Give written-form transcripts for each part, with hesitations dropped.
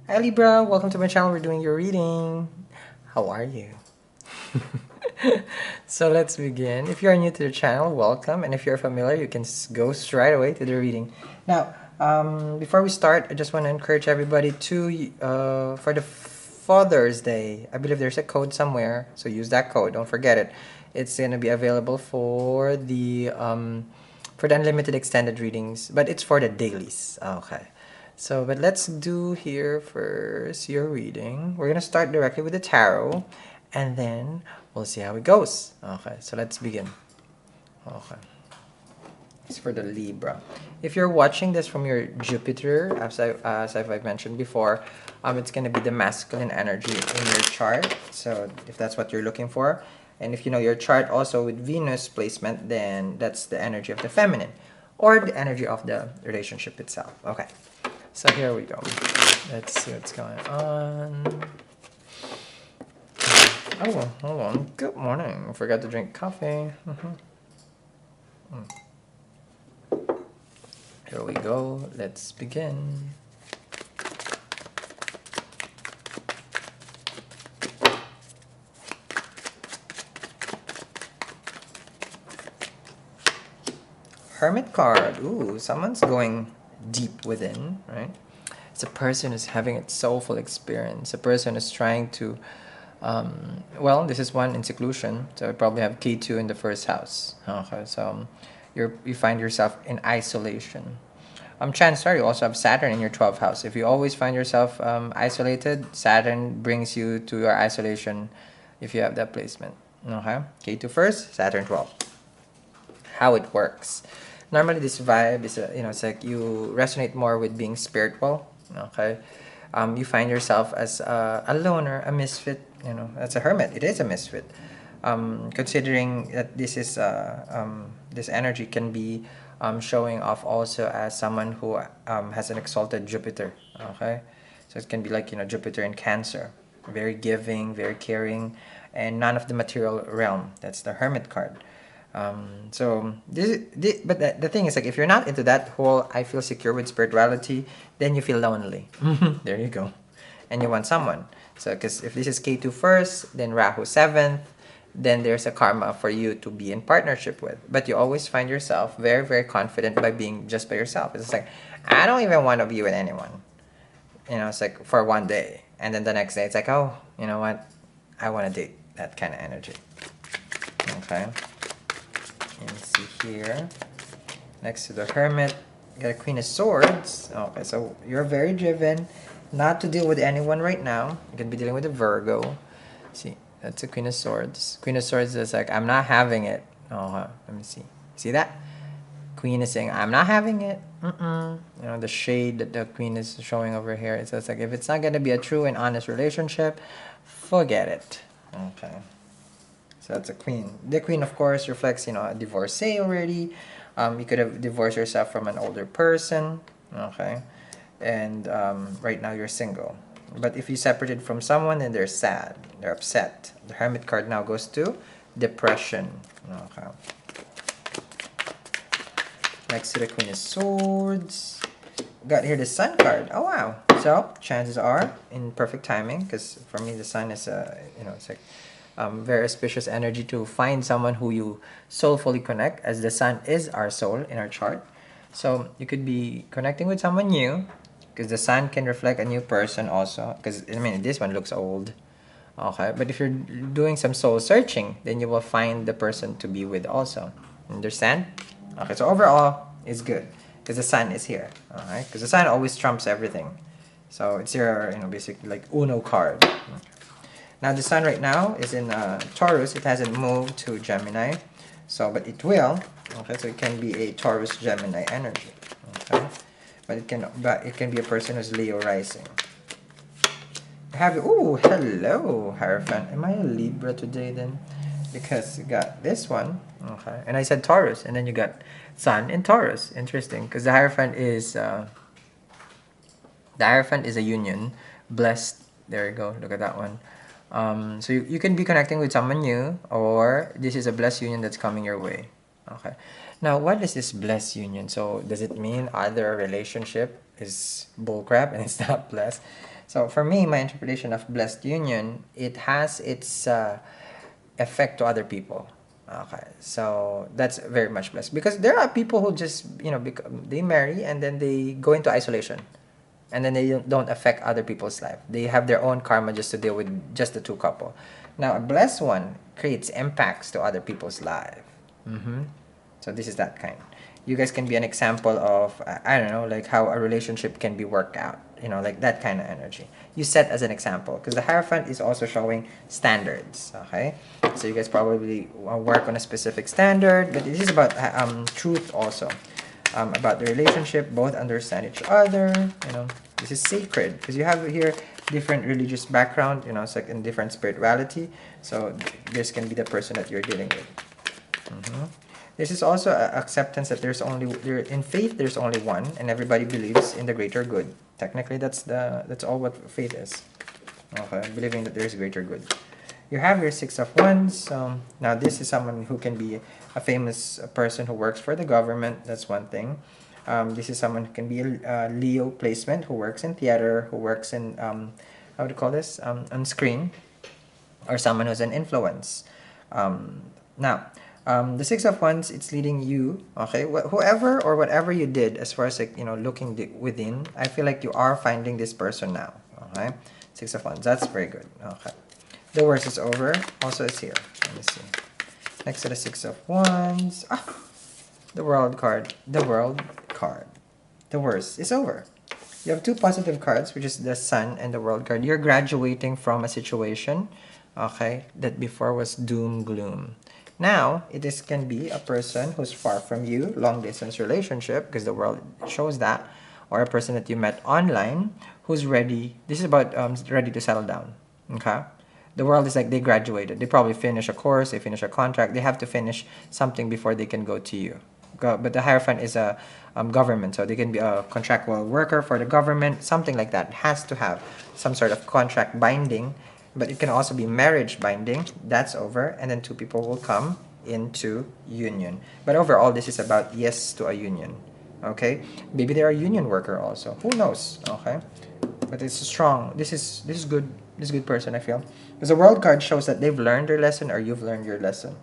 Hi Libra, welcome to my channel. We're doing your reading. How are you? So let's begin. If you're new to the channel, welcome. And if you're familiar, you can go straight away to the reading. Now, before we start, I just want to encourage everybody to, for the Father's Day, I believe there's a code somewhere. So use that code. Don't forget it. It's going to be available for the unlimited extended readings, but it's for the dailies. Okay. So, but let's do here first your reading. We're gonna start directly with the tarot, and then we'll see how it goes. Okay, so let's begin. Okay, it's for the Libra. If you're watching this from your Jupiter, as I've mentioned before, it's gonna be the masculine energy in your chart. So if that's what you're looking for, and if you know your chart also with Venus placement, then that's the energy of the feminine, or the energy of the relationship itself. Okay. So here we go. Let's see what's going on. Oh, hold on. Good morning. I forgot to drink coffee. Here we go. Let's begin. Hermit card. Ooh, someone's going deep within, right? It's a person who's having a soulful experience. A person who's trying to, well, this is one in seclusion, so I probably have K2 in the first house. Okay, so you find yourself in isolation. Chances are you also have Saturn in your 12th house. If you always find yourself isolated, Saturn brings you to your isolation if you have that placement. Okay, K2 first, Saturn 12. How it works. Normally, this vibe is, it's like you resonate more with being spiritual. Okay, you find yourself as a loner, a misfit. As a hermit, it is a misfit. Considering that this energy can be showing off also as someone who has an exalted Jupiter. Okay, so it can be like Jupiter in Cancer, very giving, very caring, and none of the material realm. That's the Hermit card. So but the thing is, like, if you're not into that whole I feel secure with spirituality, then you feel lonely. There you go, and you want someone. So because if this is K2 first, then Rahu 7th, then there's a karma for you to be in partnership with. But you always find yourself very, very confident by being just by yourself. It's like, I don't even want to be with anyone. It's like for one day, and then the next day it's like, oh, you know what, I want to date. That kind of energy. Okay. Let's see here. Next to the Hermit, you got a Queen of Swords. Okay, so you're very driven not to deal with anyone right now. You can be dealing with a Virgo. See, that's a Queen of Swords. Queen of Swords is like, I'm not having it. Oh, let me see. See that? Queen is saying, I'm not having it. The shade that the Queen is showing over here. It's just like, if it's not going to be a true and honest relationship, forget it. Okay. So that's a queen. The queen, of course, reflects, a divorcee already. You could have divorced yourself from an older person, okay? And right now you're single. But if you separated from someone, then they're sad. They're upset. The Hermit card now goes to depression. Okay. Next to the Queen of Swords. Got here the Sun card. Oh, wow. So, chances are, in perfect timing, because for me the Sun is, it's like very auspicious energy to find someone who you soulfully connect, as the Sun is our soul in our chart. So you could be connecting with someone new, because the Sun can reflect a new person also, because this one looks old. Okay, but if you're doing some soul searching, then you will find the person to be with also. Understand? Okay, so overall it's good because the Sun is here. Alright, because the Sun always trumps everything. So it's your basically like Uno card. Now the Sun right now is in Taurus. It hasn't moved to Gemini, but it will. Okay, so it can be a Taurus Gemini energy. Okay, but it can be a person who's Leo rising. Hello, Hierophant. Am I a Libra today then? Because you got this one. Okay, and I said Taurus, and then you got Sun in Taurus. Interesting, because the Hierophant is a union, blessed. There you go. Look at that one. So you can be connecting with someone new, or this is a blessed union that's coming your way. Okay. Now, what is this blessed union? So, does it mean either relationship is bullcrap and it's not blessed? So, for me, my interpretation of blessed union, it has its effect to other people. Okay, so that's very much blessed because there are people who just they marry and then they go into isolation, and then they don't affect other people's life. They have their own karma just to deal with just the two couple. Now, a blessed one creates impacts to other people's life. So this is that kind. You guys can be an example of I don't know, like how a relationship can be worked out. Like that kind of energy. You set as an example because the Hierophant is also showing standards. Okay, so you guys probably work on a specific standard, but this is about truth also. About the relationship, both understand each other. This is sacred because you have here different religious background. It's like in different spirituality. So this can be the person that you're dealing with. This is also acceptance that in faith there's only one, and everybody believes in the greater good. Technically, that's all what faith is. Okay, believing that there's greater good. You have your Six of Wands. Now this is someone who can be a famous person who works for the government. That's one thing. This is someone who can be a Leo placement, who works in theater, who works in how do you call this, on screen, or someone who's an influence. Now. The Six of Wands, it's leading you, okay, whoever or whatever you did as far as like, looking within, I feel like you are finding this person now, okay? Six of Wands, that's very good, okay. The worst is over, also it's here, let me see. Next to the Six of Wands, the World card, the worst is over. You have two positive cards, which is the Sun and the World card. You're graduating from a situation, okay, that before was doom, gloom. Now, can be a person who's far from you, long distance relationship, because the World shows that, or a person that you met online who's ready. This is about ready to settle down. Okay, the World is like they graduated. They probably finish a course, they finish a contract. They have to finish something before they can go to you. But the Hierophant is a government, so they can be a contractual worker for the government, something like that. It has to have some sort of contract binding. But it can also be marriage binding. That's over. And then two people will come into union. But overall, this is about yes to a union. Okay? Maybe they're a union worker also. Who knows? Okay? But it's strong. This is good. This is a good person, I feel. Because the World card shows that they've learned their lesson or you've learned your lesson.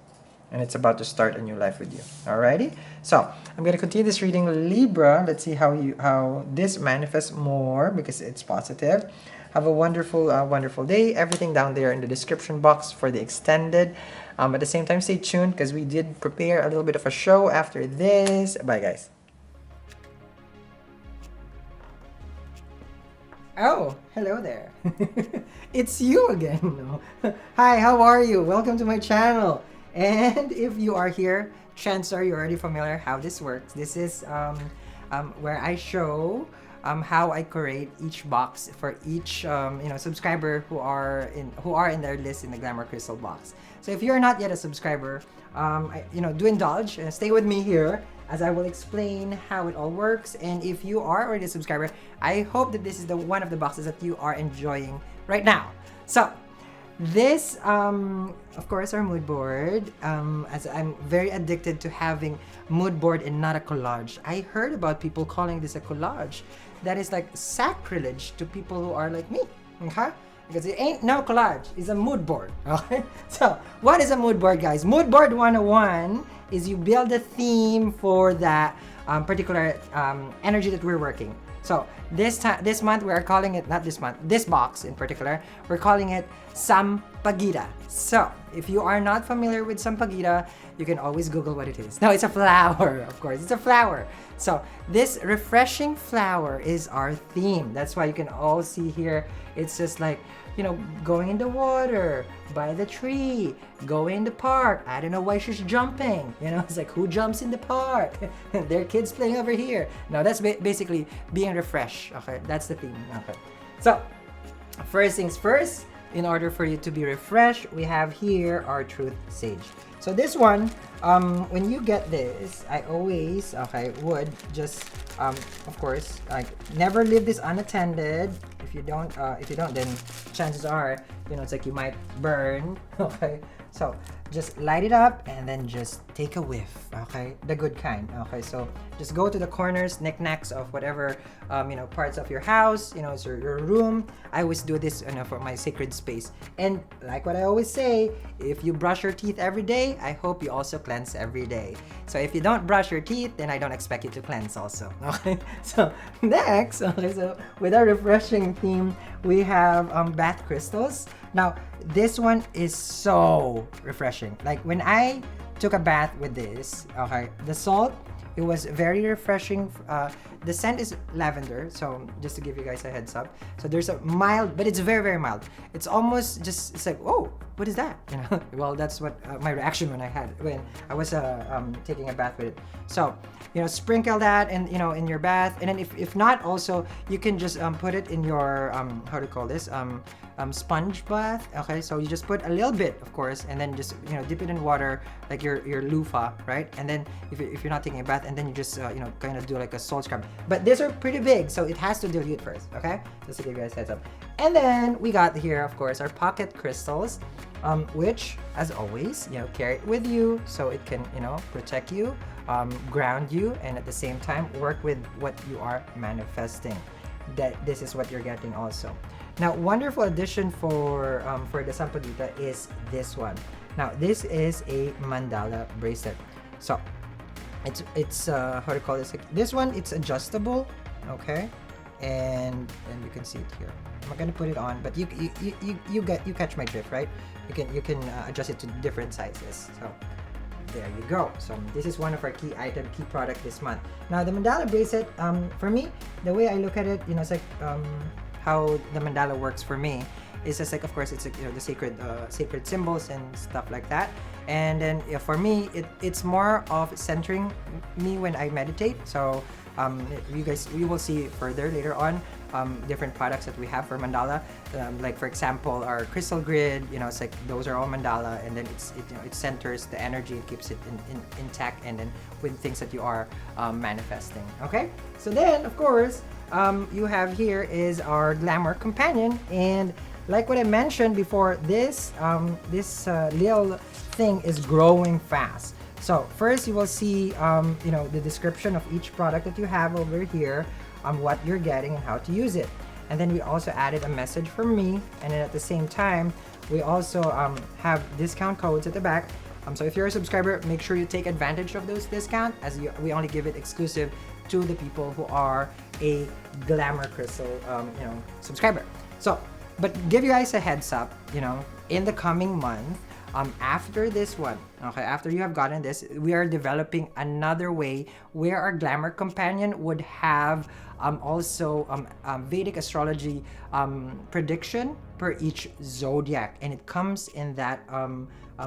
And it's about to start a new life with you. Alrighty? So, I'm going to continue this reading. Libra, let's see how this manifests more because it's positive. Have a wonderful, wonderful day. Everything down there in the description box for the extended. At the same time, stay tuned because we did prepare a little bit of a show after this. Bye, guys. Oh, hello there. It's you again. No. Hi, how are you? Welcome to my channel. And if you are here, chances are you're already familiar how this works. This is where I show how I create each box for each subscriber who are in their list in the Glamour Crystal box. So if you're not yet a subscriber, do indulge and stay with me here as I will explain how it all works. And if you are already a subscriber, I hope that this is one of the boxes that you are enjoying right now. So this, of course, our mood board, as I'm very addicted to having mood board and not a collage. I heard about people calling this a collage. That is like sacrilege to people who are like me, okay? Because it ain't no collage, it's a mood board, okay? So, what is a mood board, guys? Mood board 101 is you build a theme for that particular energy that we're working. So, this month we are calling it, not this month, this box in particular, we're calling it Sampaguita. So, if you are not familiar with Sampaguita, you can always Google what it is. No, it's a flower, of course, it's a flower. So, this refreshing flower is our theme. That's why you can all see here, it's just like, going in the water, by the tree, going in the park. I don't know why she's jumping. It's like, who jumps in the park? There are kids playing over here. No, that's basically being refreshed. Okay, that's the theme. Okay. So, first things first, in order for you to be refreshed, we have here our Truth Sage. So this one, when you get this, I always, would just, of course, like, never leave this unattended. if you don't, then chances are, it's like you might burn. Okay, so just light it up and then just take a whiff. Okay, the good kind. Okay, so just go to the corners, knickknacks of whatever parts of your house. It's your room. I always do this for my sacred space. And like what I always say, if you brush your teeth every day, I hope you also cleanse every day. So if you don't brush your teeth, then I don't expect you to cleanse also. Okay, so next, okay, so with our refreshing theme, we have bath crystals. Now this one is so refreshing. Like when I took a bath with this, okay, the salt, it was very refreshing. The scent is lavender, so just to give you guys a heads up. So there's a mild, but it's very, very mild. It's almost just, it's like, oh, what is that? Well, that's what my reaction when I was taking a bath with it. So, sprinkle that and in your bath, and then if not, also you can just put it in your how to call this sponge bath. Okay, so you just put a little bit, of course, and then just dip it in water like your loofah, right? And then if you're not taking a bath, and then you just kind of do like a salt scrub. But these are pretty big, so it has to dilute first. Okay, just to give you guys a heads up. And then we got here, of course, our pocket crystals, which, as always, carry it with you so it can protect you, ground you, and at the same time work with what you are manifesting. That this is what you're getting also. Now, wonderful addition for the Sampaguita is this one. Now, this is a mandala bracelet. So, it's how to call this? This one, it's adjustable, okay, and you can see it here. I'm not gonna put it on, but you catch my drift, right? You can adjust it to different sizes. So there you go. So this is one of our key product this month. Now the mandala bracelet, for me, the way I look at it, it's like how the mandala works for me is just like, of course, it's like, the sacred symbols and stuff like that. And then for me, it's more of centering me when I meditate. So you will see further later on different products that we have for mandala. Like for example, our crystal grid, it's like those are all mandala, and then it centers the energy, it keeps it intact, and then with things that you are manifesting. Okay, so then of course you have here is our glamour companion, and like what I mentioned before, this little thing is growing fast. So first you will see the description of each product that you have over here, what you're getting and how to use it. And then we also added a message from me, and then at the same time we also have discount codes at the back. So if you're a subscriber, make sure you take advantage of those discounts, as we only give it exclusive to the people who are a Glamour Crystal subscriber. So, but give you guys a heads up, in the coming month, after this one, okay, after you have gotten this, we are developing another way where our Glamour Companion would have also Vedic astrology prediction per each zodiac, and it comes in that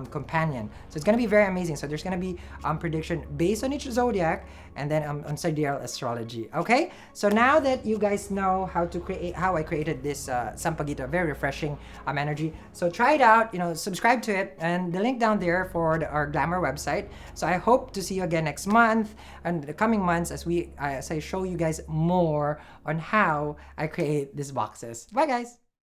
companion. So it's gonna be very amazing. So there's gonna be prediction based on each zodiac, and then on sidereal astrology. Okay, so now that you guys know how I created this Sampaguita, very refreshing energy, so try it out, subscribe to it, and the link down there for our Glamour website. So I hope to see you again next month and the coming months as I show you guys more on how I create these boxes. Bye guys.